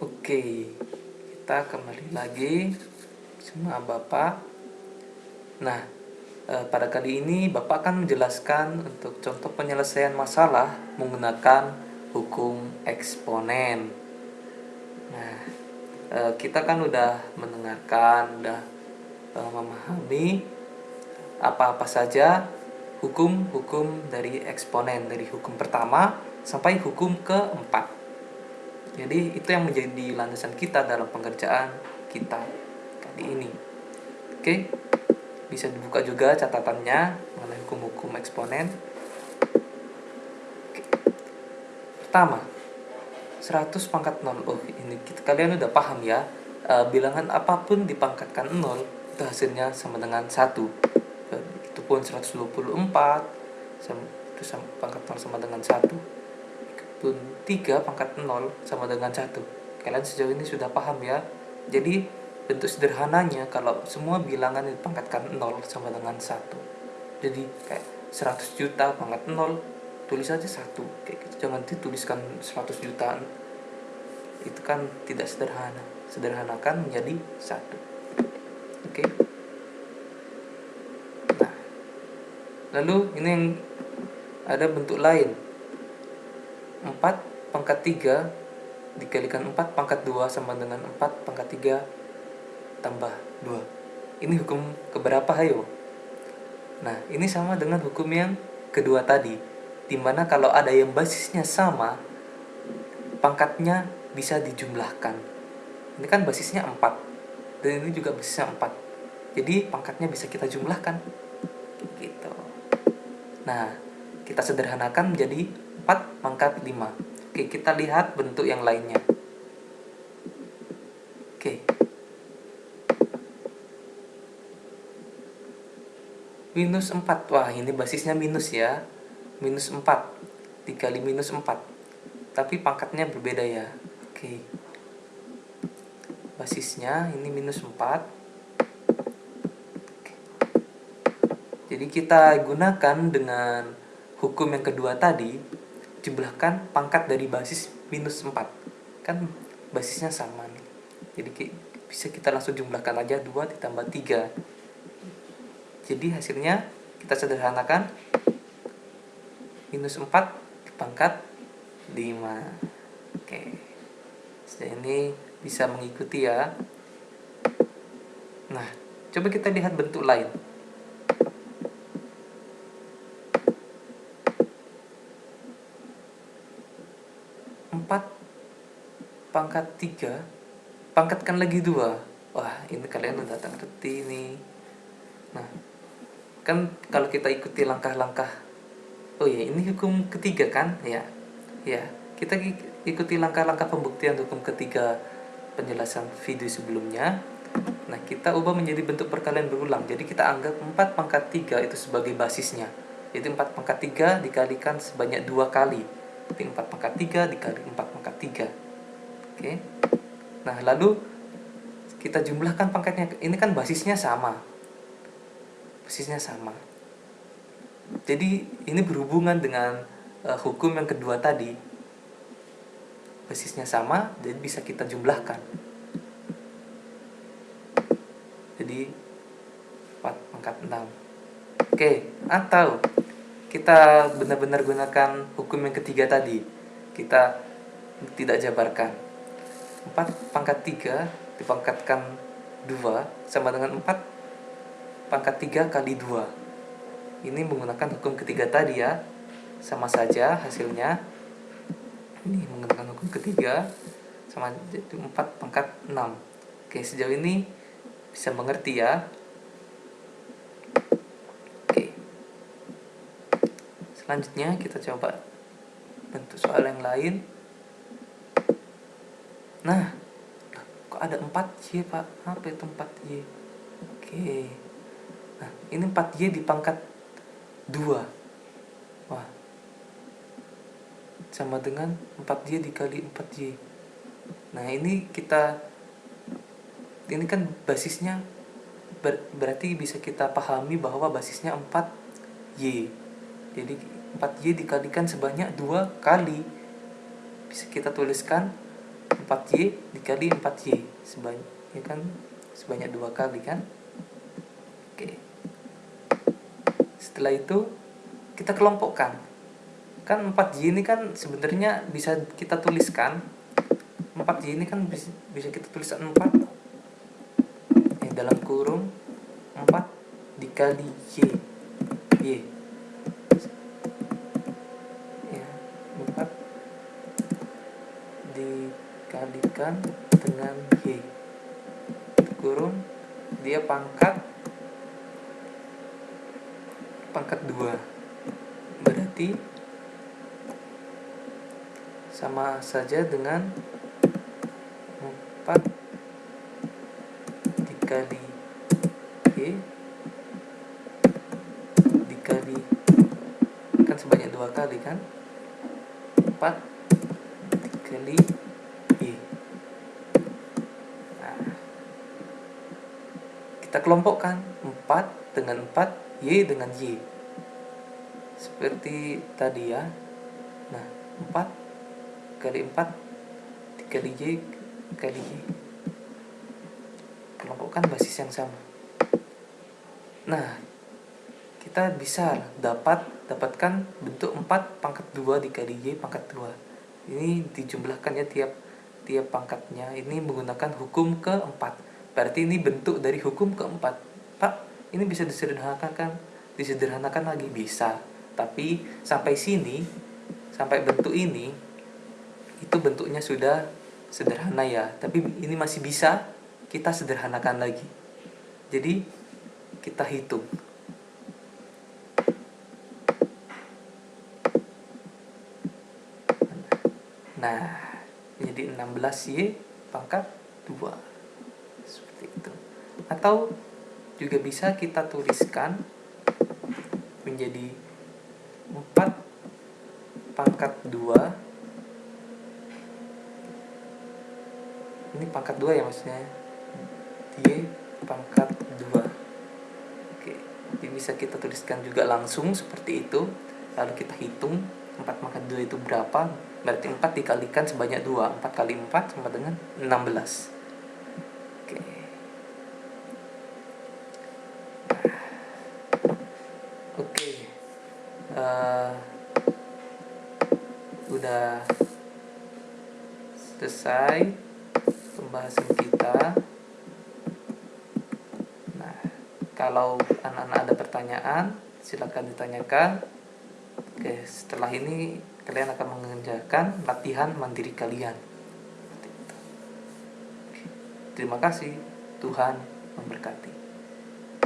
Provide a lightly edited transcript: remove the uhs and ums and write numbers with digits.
Oke, kita kembali lagi sama Bapak. Nah, pada kali ini Bapak akan menjelaskan untuk contoh penyelesaian masalah menggunakan hukum eksponen. Nah, kita kan udah mendengarkan, udah memahami apa-apa saja hukum-hukum dari eksponen, dari hukum pertama sampai hukum keempat. Jadi itu yang menjadi landasan kita dalam pengerjaan kita kali ini. Oke, bisa dibuka juga catatannya mengenai hukum-hukum eksponen. Oke. Pertama, 100 pangkat 0. Oh, ini kalian udah paham ya. Bilangan apapun dipangkatkan 0 itu hasilnya sama dengan 1. Itu pun 124 itu pangkat 0 sama dengan 1. 3 pangkat 0 sama dengan 1. Kalian sejauh ini sudah paham ya. Jadi bentuk sederhananya kalau semua bilangan dipangkatkan 0 sama dengan 1. Jadi kayak 100 juta pangkat 0, tulis aja 1 kayak gitu. Jangan dituliskan 100 jutaan. Itu kan tidak sederhana. Sederhanakan menjadi 1. Oke. Nah, lalu ini yang ada bentuk lain. 4 pangkat 3 dikalikan 4 pangkat 2 sama dengan 4 pangkat 3 tambah 2. Ini hukum keberapa, hayo? Nah, ini sama dengan hukum yang kedua tadi, dimana kalau ada yang basisnya sama, pangkatnya bisa dijumlahkan. Ini kan basisnya 4, dan ini juga basisnya 4. Jadi pangkatnya bisa kita jumlahkan. Gitu. Nah, kita sederhanakan menjadi 4 pangkat 5. Oke, kita lihat bentuk yang lainnya. Oke. Minus 4. Wah, ini basisnya minus ya. Minus 4 dikali minus 4. Tapi pangkatnya berbeda ya. Oke. Basisnya ini minus 4. Oke. Jadi kita gunakan dengan hukum yang kedua tadi, jumlahkan pangkat dari basis minus 4. Kan basisnya sama nih. Jadi bisa kita langsung jumlahkan aja 2 ditambah 3. Jadi hasilnya kita sederhanakan, minus 4 pangkat 5. Oke. Jadi ini bisa mengikuti ya. Nah, coba kita lihat bentuk lain. 4 pangkat 3 pangkatkan lagi 2. Wah, ini kalian udah tak ngerti nih. Nah, kan kalau kita ikuti langkah-langkah, oh ya, ini hukum ketiga kan ya. Ya, kita ikuti langkah-langkah pembuktian hukum ketiga penjelasan video sebelumnya. Nah, kita ubah menjadi bentuk perkalian berulang. Jadi kita anggap 4 pangkat 3 itu sebagai basisnya. Jadi 4 pangkat 3 dikalikan sebanyak 2 kali. Jadi 4 pangkat 3 dikali 4 pangkat 3. Oke. Nah, lalu kita jumlahkan pangkatnya. Ini kan basisnya sama. Basisnya sama. Jadi ini berhubungan dengan hukum yang kedua tadi. Basisnya sama, jadi bisa kita jumlahkan. Jadi 4 pangkat 6. Oke, atau kita benar-benar gunakan hukum yang ketiga tadi. Kita tidak jabarkan. 4 pangkat 3 dipangkatkan 2 sama dengan 4 pangkat 3 kali 2. Ini menggunakan hukum ketiga tadi ya. Sama saja hasilnya. Ini menggunakan hukum ketiga sama jadi 4 pangkat 6. Oke, sejauh ini bisa mengerti ya. Oke. Selanjutnya kita coba bentuk soal yang lain. Nah, kok ada 4Y, Pak? Apa itu 4Y? Oke. Nah, ini 4Y di pangkat 2. Wah. Sama dengan 4Y dikali 4Y. Nah, ini kan basisnya berarti bisa kita pahami bahwa basisnya 4Y. Jadi 4Y dikalikan sebanyak 2 kali. Bisa kita tuliskan 4Y dikali 4Y sebanyak, ya kan, sebanyak 2 kali kan. Oke. Setelah itu kita kelompokkan. Kan 4Y ini kan sebenarnya bisa kita tuliskan, 4Y ini kan bisa kita tuliskan 4 dalam kurung 4 dikali Y ya, 4 dikalikan dengan Y kurung, dia pangkat 2, berarti sama saja dengan 4 dikali Y dikali, kan sebanyak 2 kali kan, 4 dikali Y. Nah, kita kelompokkan 4 dengan 4, Y dengan Y seperti tadi ya. Nah, 4 kali 4 dikali Y kali Y, kelompokkan basis yang sama. Nah, kita bisa dapatkan bentuk 4 pangkat 2 dikali Y pangkat 2. Ini dijumlahkan ya tiap pangkatnya. Ini menggunakan hukum keempat. Berarti ini bentuk dari hukum keempat. Pak, ini bisa disederhanakan lagi, bisa. Tapi sampai sini, sampai bentuk ini, itu bentuknya sudah sederhana ya. Tapi ini masih bisa kita sederhanakan lagi. Jadi kita hitung. Nah, menjadi 16Y pangkat 2. Seperti itu. Atau juga bisa kita tuliskan menjadi 4 pangkat 2. Ini pangkat 2 ya maksudnya. Y pangkat 2. Oke, jadi bisa kita tuliskan juga langsung seperti itu. Lalu kita hitung 4 pangkat 2 itu berapa. Berarti 4 dikalikan sebanyak 2. 4 kali 4 sama dengan 16. Oke. Oke. Udah selesai pembahasan kita. Nah, kalau anak-anak ada pertanyaan, silakan ditanyakan. Oke, setelah ini kalian akan mengerjakan latihan mandiri kalian. Terima kasih. Tuhan memberkati.